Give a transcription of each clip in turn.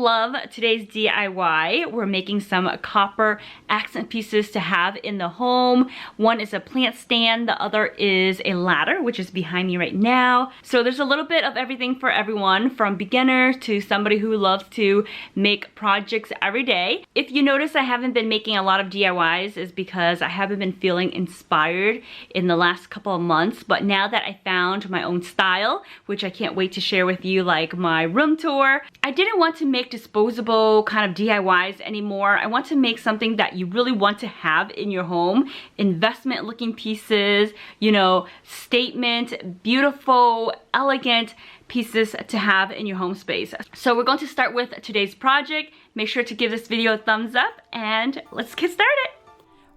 love today's DIY. We're making some copper accent pieces to have in the home. One is a plant stand, the other is a ladder, which is behind me right now. So there's a little bit of everything for everyone, from beginner to somebody who loves to make projects every day. If you notice I haven't been making a lot of DIYs, is because I haven't been feeling inspired in the last couple of months. But now that I found my own style, which I can't wait to share with you, like my room tour, I didn't want to make disposable kind of DIYs anymore. I want to make something that you really want to have in your home. Investment looking pieces, you know, statement, beautiful, elegant pieces to have in your home space. So we're going to start with today's project. Make sure to give this video a thumbs up and let's get started.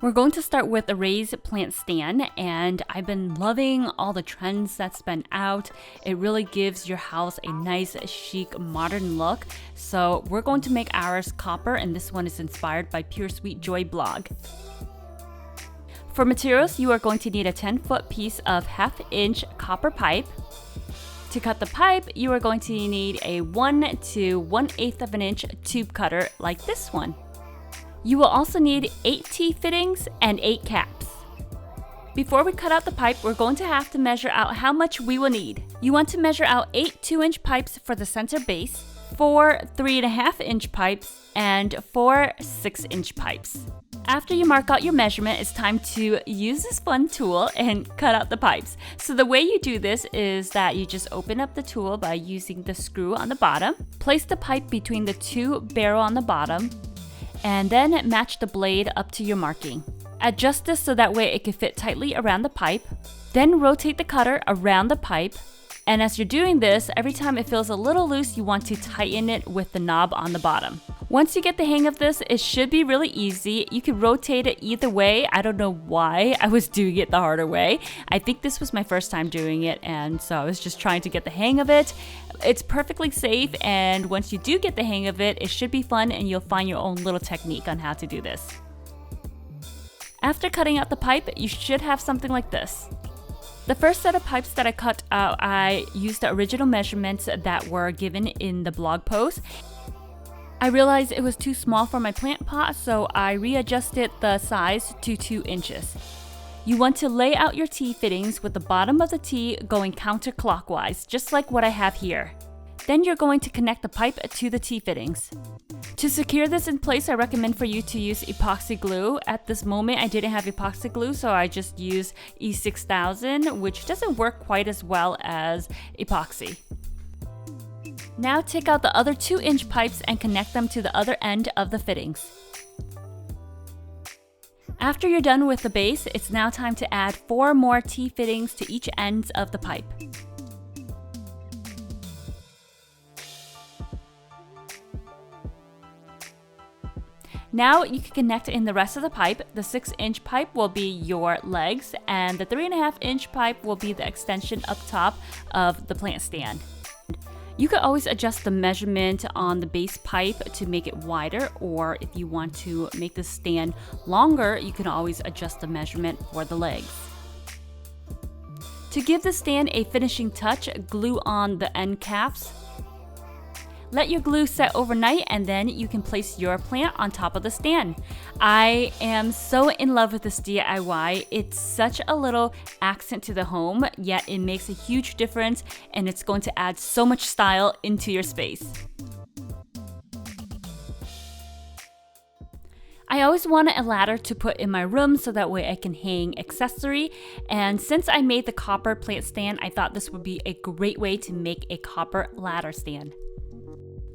We're going to start with a raised plant stand, and I've been loving all the trends that's been out. It really gives your house a nice, chic, modern look. So we're going to make ours copper, and this one is inspired by Pure Sweet Joy blog. For materials, you are going to need a 10-foot piece of 1/2-inch copper pipe. To cut the pipe, you are going to need a 1 to 1/8 of an inch tube cutter like this one. You will also need 8 T-fittings and 8 caps. Before we cut out the pipe, we're going to have to measure out how much we will need. You want to measure out 8 2-inch pipes for the center base, 4 3.5-inch pipes, and 4 6-inch pipes. After you mark out your measurement, it's time to use this fun tool and cut out the pipes. So the way you do this is that you just open up the tool by using the screw on the bottom, place the pipe between the 2 barrels on the bottom, and then match the blade up to your marking. Adjust this so that way it can fit tightly around the pipe. Then rotate the cutter around the pipe. And as you're doing this, every time it feels a little loose, you want to tighten it with the knob on the bottom. Once you get the hang of this, it should be really easy. You can rotate it either way. I don't know why I was doing it the harder way. I think this was my first time doing it, and so I was just trying to get the hang of it. It's perfectly safe, and once you do get the hang of it, it should be fun, and you'll find your own little technique on how to do this. After cutting out the pipe, you should have something like this. The first set of pipes that I cut out, I used the original measurements that were given in the blog post. I realized it was too small for my plant pot, so I readjusted the size to 2 inches. You want to lay out your T-fittings with the bottom of the T going counterclockwise, just like what I have here. Then you're going to connect the pipe to the T-fittings. To secure this in place, I recommend for you to use epoxy glue. At this moment, I didn't have epoxy glue, so I just used E6000, which doesn't work quite as well as epoxy. Now take out the other 2-inch pipes and connect them to the other end of the fittings. After you're done with the base, it's now time to add 4 more T-fittings to each end of the pipe. Now you can connect in the rest of the pipe. The 6-inch pipe will be your legs, and the 3.5-inch pipe will be the extension up top of the plant stand. You can always adjust the measurement on the base pipe to make it wider, or if you want to make the stand longer, you can always adjust the measurement for the legs. To give the stand a finishing touch, glue on the end caps. Let your glue set overnight, and then you can place your plant on top of the stand. I am so in love with this DIY. It's such a little accent to the home, yet it makes a huge difference, and it's going to add so much style into your space. I always wanted a ladder to put in my room so that way I can hang accessory, and since I made the copper plant stand, I thought this would be a great way to make a copper ladder stand.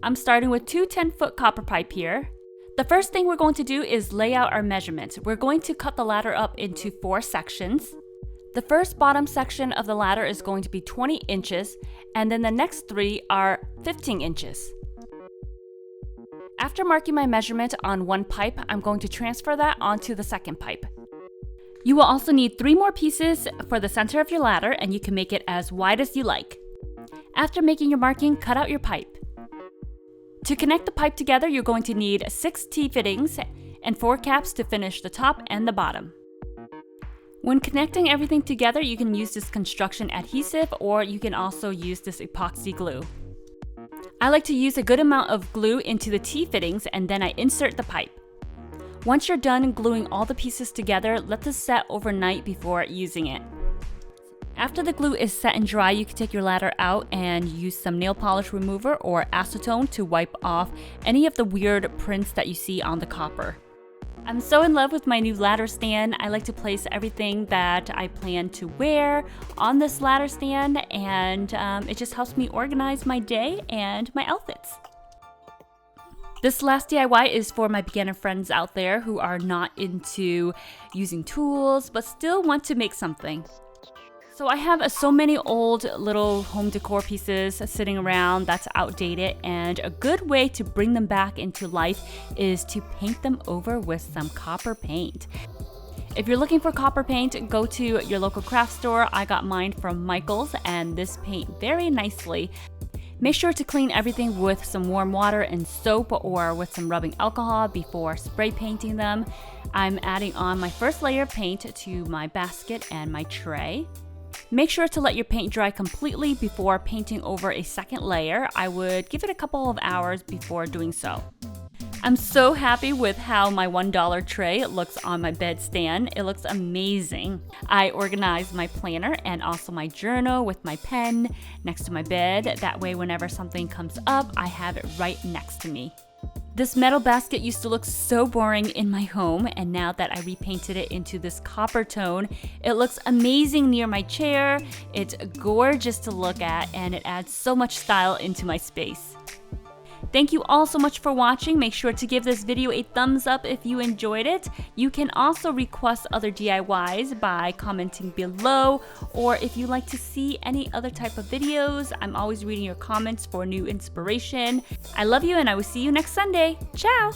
I'm starting with 2 10-foot copper pipe here. The first thing we're going to do is lay out our measurements. We're going to cut the ladder up into 4 sections. The first bottom section of the ladder is going to be 20 inches, and then the next 3 are 15 inches. After marking my measurement on one pipe, I'm going to transfer that onto the second pipe. You will also need 3 more pieces for the center of your ladder, and you can make it as wide as you like. After making your marking, cut out your pipe. To connect the pipe together, you're going to need 6 T-fittings and 4 caps to finish the top and the bottom. When connecting everything together, you can use this construction adhesive, or you can also use this epoxy glue. I like to use a good amount of glue into the T-fittings and then I insert the pipe. Once you're done gluing all the pieces together, let this set overnight before using it. After the glue is set and dry, you can take your ladder out and use some nail polish remover or acetone to wipe off any of the weird prints that you see on the copper. I'm so in love with my new ladder stand. I like to place everything that I plan to wear on this ladder stand, and it just helps me organize my day and my outfits. This last DIY is for my beginner friends out there who are not into using tools but still want to make something. So I have so many old little home decor pieces sitting around that's outdated, and a good way to bring them back into life is to paint them over with some copper paint. If you're looking for copper paint, go to your local craft store. I got mine from Michael's and this paint very nicely. Make sure to clean everything with some warm water and soap or with some rubbing alcohol before spray painting them. I'm adding on my first layer of paint to my basket and my tray. Make sure to let your paint dry completely before painting over a second layer. I would give it a couple of hours before doing so. I'm so happy with how my $1 tray looks on my bed stand. It looks amazing. I organized my planner and also my journal with my pen next to my bed. That way, whenever something comes up, I have it right next to me. This metal basket used to look so boring in my home, and now that I repainted it into this copper tone, it looks amazing near my chair. It's gorgeous to look at, and it adds so much style into my space. Thank you all so much for watching. Make sure to give this video a thumbs up if you enjoyed it. You can also request other DIYs by commenting below, or if you like to see any other type of videos, I'm always reading your comments for new inspiration. I love you and I will see you next Sunday. Ciao!